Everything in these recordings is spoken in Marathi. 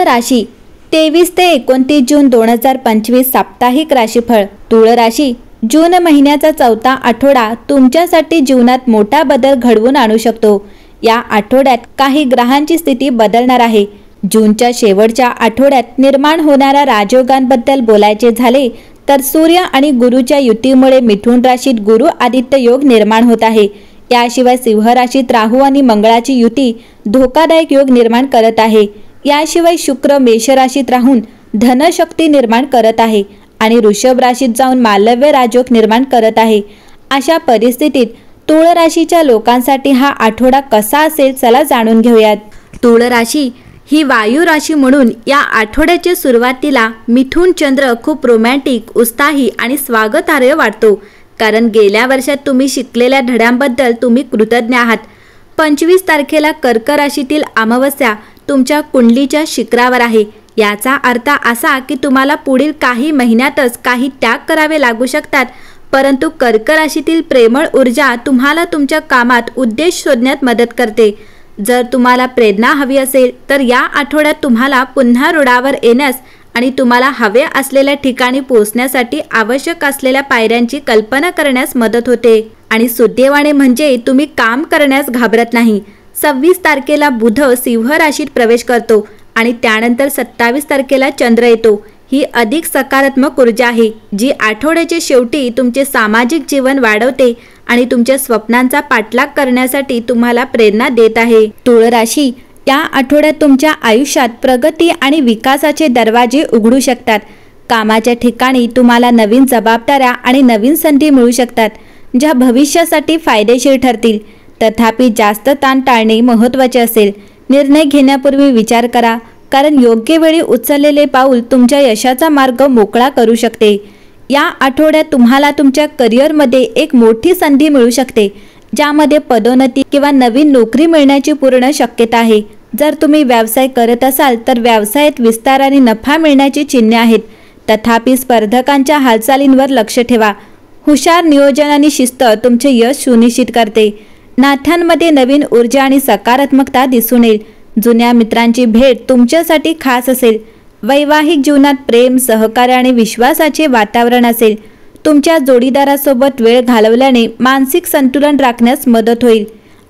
राशी 23 ते 29 जून 2025 साप्ताहिक राशीफळ। तुळ राशी, जून महिन्याचा चौथा आठवडा तुमच्यासाठी जीवनात मोठा बदल घडवून आणू शकतो। या आठवड्यात काही ग्रहांची स्थिती बदलणार आहे। जूनच्या शेवटच्या आठवड्यात निर्माण होणाऱ्या राजयोगांबद्दल बोलायचे झाले तर सूर्य आणि गुरुच्या युतीमुळे मिथुन राशीत गुरु आदित्य योग निर्माण होत आहे। याशिवाय सिंह राशीत राहू आणि मंगळाची युती धोकादायक योग निर्माण करत आहे। याशिवाय शुक्र मेष राशीत राहून धनशक्ती निर्माण करत आहे आणि वृषभ राशीत जाऊन मालव्य राजयोग निर्माण करत आहे। अशा परिस्थितीत तुळ राशीच्या लोकांसाठी हा आठवडा कसा असेल चला जाणून घेऊयात। तुळ राशी ही वायू राशी म्हणून या आठवड्याच्या सुरुवातीला मिथुन चंद्र खूप रोमॅन्टिक, उत्साही आणि स्वागतार्ह वाटतो, कारण गेल्या वर्षात तुम्ही शिकलेल्या धड्यांबद्दल तुम्ही कृतज्ञ आहात। 25 तारखेला कर्क राशीतील अमावस्या तुमच्या कुंडलीच्या शिखरावर आहे। याचा अर्थ असा की तुम्हाला पुढील काही महिन्यातच काही त्याग करावे लागू शकतात, परंतु कर्क राशीतील प्रेमळ ऊर्जा तुम्हाला तुमच्या कामात उद्देश शोधण्यात मदत करते। जर तुम्हाला प्रेरणा हवी असेल तर या आठवड्यात तुम्हाला पुन्हा रुळावर येण्यास आणि तुम्हाला हवे असलेल्या ठिकाणी पोहोचण्यासाठी आवश्यक असलेल्या पायऱ्यांची कल्पना करण्यास मदत होते आणि सुदैवाने म्हणजे तुम्ही काम करण्यास घाबरत नाही। 26 तारखेला बुध सिंह राशीत प्रवेश करतो आणि त्यानंतर 27 तारखेला चंद्र येतो। ही अधिक सकारात्मक ऊर्जा आहे जी आठवड्याच्या शेवटी तुमचे सामाजिक जीवन वाढवते आणि तुमच्या स्वप्नांचा पाठलाग करण्यासाठी तुम्हाला प्रेरणा देत आहे। तुळ राशी, या आठवड्यात तुमच्या आयुष्यात प्रगती आणि विकासाचे दरवाजे उघडू शकतात। कामाच्या ठिकाणी तुम्हाला नवीन जबाबदाऱ्या आणि नवीन संधी मिळू शकतात, ज्या भविष्यासाठी फायदेशीर ठरतील। तथापि जास्त ताण टाळणे महत्त्वाचे असेल। निर्णय घेण्यापूर्वी विचार करा, कारण योग्य वेळी उचललेले पाऊल तुमच्या यशाचा मार्ग मोकळा करू शकते। या आठवड्यात तुम्हाला तुमच्या करिअरमध्ये एक मोठी संधी मिळू शकते, ज्यामध्ये पदोन्नती किंवा नवीन नोकरी मिळण्याची पूर्ण शक्यता आहे। जर तुम्ही व्यवसाय करत असाल तर व्यवसायात विस्तार आणि नफा मिळण्याची चिन्हे आहेत। तथापि स्पर्धकांच्या हालचालींवर लक्ष ठेवा। हुशार नियोजन आणि शिस्त तुमचे यश सुनिश्चित करते। नात्यांमध्ये नवीन ऊर्जा आणि सकारात्मकता दिसून येईल। जुन्या मित्रांची भेट तुमच्यासाठी खास असेल। वैवाहिक जीवनात प्रेम, सहकार्य आणि विश्वासाचे वातावरण असेल। तुमच्या जोडीदारासोबत वेळ घालवल्याने मानसिक संतुलन राखण्यास मदत होईल।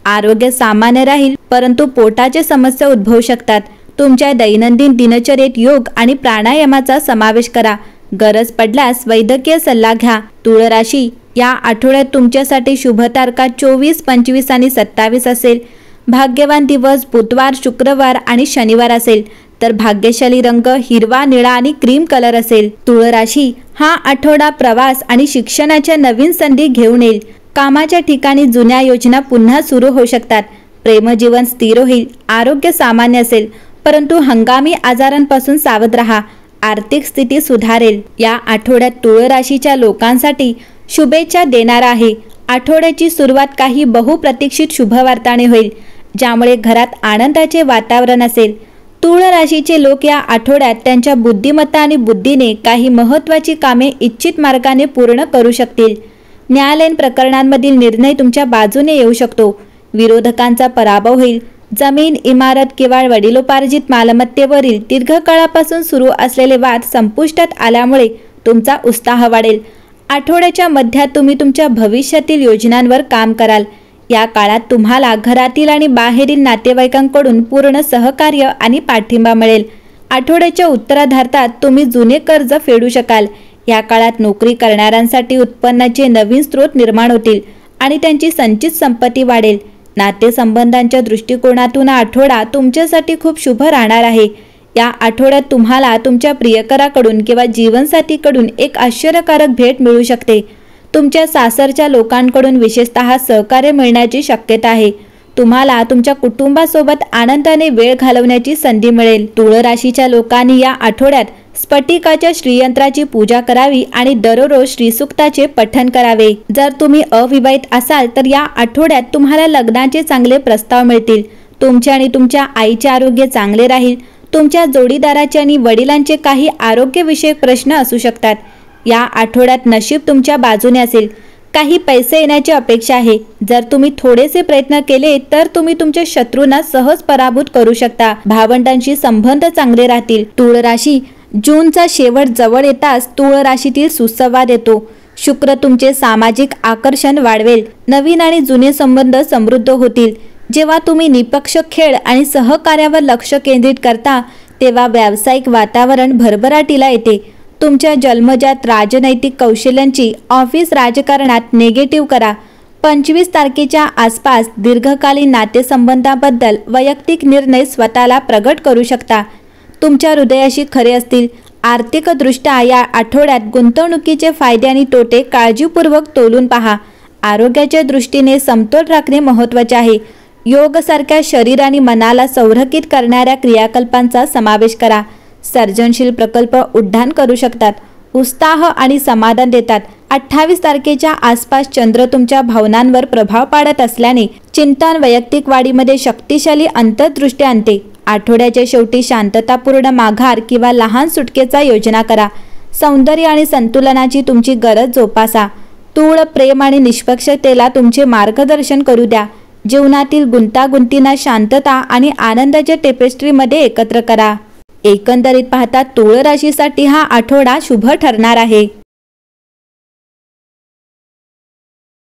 आरोग्य सामान्य राहील, परंतु पोटाच्या समस्या उद्भवू शकतात। तुमच्या दैनंदिन दिनचर्येत योग आणि प्राणायामाचा समावेश करा। गरज पडल्यास वैद्यकीय सल्ला घ्या। तुळ राशी, या आठवड्यात तुमच्यासाठी शुभ तारखा 24, 25 आणि 27 असेल। भाग्यवान दिवस बुधवार, शुक्रवार आणि शनिवार असेल, तर भाग्यशाली रंग हिरवा, निळा आणि क्रीम कलर असेल। तुळ राशी, हा आठवडा प्रवास आणि शिक्षणाच्या नवीन संधी घेऊन येईल। कामाच्या ठिकाणी जुन्या योजना पुन्हा सुरू होऊ शकतात। प्रेमजीवन स्थिर होईल। आरोग्य सामान्य असेल, परंतु हंगामी आजारांपासून सावध राहा। आर्थिक स्थिती सुधारेल। या आठवड्यात तुळ राशीच्या लोकांसाठी शुभेच्छा देणारा आहे। आठवड्याची सुरुवात काही बहुप्रतीक्षित शुभवार्ताने होईल, ज्यामुळे घरात आनंदाचे वातावरण असेल। तुळ राशीचे लोक या आठवड्यात त्यांच्या बुद्धिमत्ता आणि बुद्धीने काही महत्त्वाची कामे इच्छित मार्गाने पूर्ण करू शकतील। न्यायालयीन प्रकरणांमधील निर्णय तुमच्या बाजूने येऊ शकतो। विरोधकांचा पराभव होईल। जमीन, इमारत किंवा वडिलोपार्जित मालमत्तेवरील दीर्घकाळापासून सुरू असलेले वाद संपुष्टात आल्यामुळे तुमचा उत्साह वाढेल। आठवड्याच्या मध्यात तुम्ही तुमच्या भविष्यातील योजनांवर काम कराल। या काळात तुम्हाला घरातील आणि बाहेरील नातेवाईकांकडून पूर्ण सहकार्य आणि पाठिंबा मिळेल। आठवड्याच्या उत्तरार्धात तुम्ही जुने कर्ज फेडू शकाल। या काळात नोकरी करणाऱ्यांसाठी उत्पन्नाचे नवीन स्रोत निर्माण होतील आणि त्यांची संचित संपत्ती वाढेल। नातेसंबंधांच्या दृष्टिकोनातून हा आठवडा तुमच्यासाठी खूप शुभ राहणार आहे। या आठवड्यात तुम्हाला तुमच्या प्रियकराकडून किंवा जीवनसाथीकडून एक आश्चर्यकारक भेट मिळू शकते। तुमच्या सासरच्या लोकांकडून विशेषतः सहकार्य मिळण्याची शक्यता आहे। तुम्हाला तुमच्या कुटुंबासोबत आनंदाने वेळ घालवण्याची संधी मिळेल। तुळ राशीच्या लोकांनी या आठवड्यात स्फटिकाच्या श्रीयंत्राची पूजा करावी आणि दररोज श्रीसूक्ताचे पठण करावे। जर तुम्ही अविवाहित असाल तर या आठवड्यात तुम्हाला लग्नाचे चांगले प्रस्ताव मिळतील। तुमचे आणि तुमच्या आईचे आरोग्य चांगले राहील। तुमच्या जोडीदाराचे आणि वडिलांचे काही आरोग्यविषयक प्रश्न असू शकतात। या आठवड्यात नशीब तुमच्या बाजूने असेल। काही पैसे येण्याची अपेक्षा आहे। जर तुम्ही थोडेसे प्रयत्न केले तर तुम्ही तुमच्या शत्रूंना सहज पराभूत करू शकता। भावंडांशी संबंध चांगले राहतील। तूळ राशी, जूनचा शेवट जवळ येताच तूळ राशीतील सुसंवाद येतो। शुक्र तुमचे सामाजिक आकर्षण वाढवेल। नवीन आणि जुने संबंध समृद्ध होतील। जेव्हा तुम्ही निपक्ष खेळ आणि सहकार्यावर लक्ष केंद्रित करता तेव्हा व्यावसायिक वातावरण भरभराटीला येते। तुमच्या जन्मजात राजनैतिक कौशल्यांची ऑफिस राजकारणात निगेटिव्ह करा। 25 तारखेच्या आसपास दीर्घकालीन नातेसंबंधाबद्दल वैयक्तिक निर्णय स्वतःला प्रगट करू शकता। तुमच्या हृदयाशी खरे असतील। आर्थिकदृष्ट्या या आठवड्यात गुंतवणुकीचे फायदे आणि तोटे काळजीपूर्वक तोलून पहा। आरोग्याच्या दृष्टीने समतोल राखणे महत्त्वाचे आहे। योग सारख्या शरीर आणि मनाला संरक्षित करणाऱ्या क्रियाकल्पांचा समावेश करा। सर्जनशील प्रकल्प उड्डाण करू शकतात। उत्साह आणि समाधान देतात। 28 तारखेच्या आसपास चंद्र तुमच्या भावनांवर प्रभाव पाडत असल्याने चिंतन वैयक्तिक वाढीमध्ये शक्तिशाली अंतर्दृष्टी आणते। आठवड्याच्या शेवटी शांततापूर्ण माघार किंवा लहान सुटकेचा योजना करा। सौंदर्य आणि संतुलनाची तुमची गरज जोपासा। तूळ प्रेम आणि निष्पक्षतेला तुमचे मार्गदर्शन करू द्या। जीवनातील गुंतागुंतींना शांतता आणि आनंदाच्या टेपेस्ट्रीमध्ये एकत्र करा। एकंदरीत पाहता तूळ राशीसाठी हा आठवडा शुभ ठरणार आहे।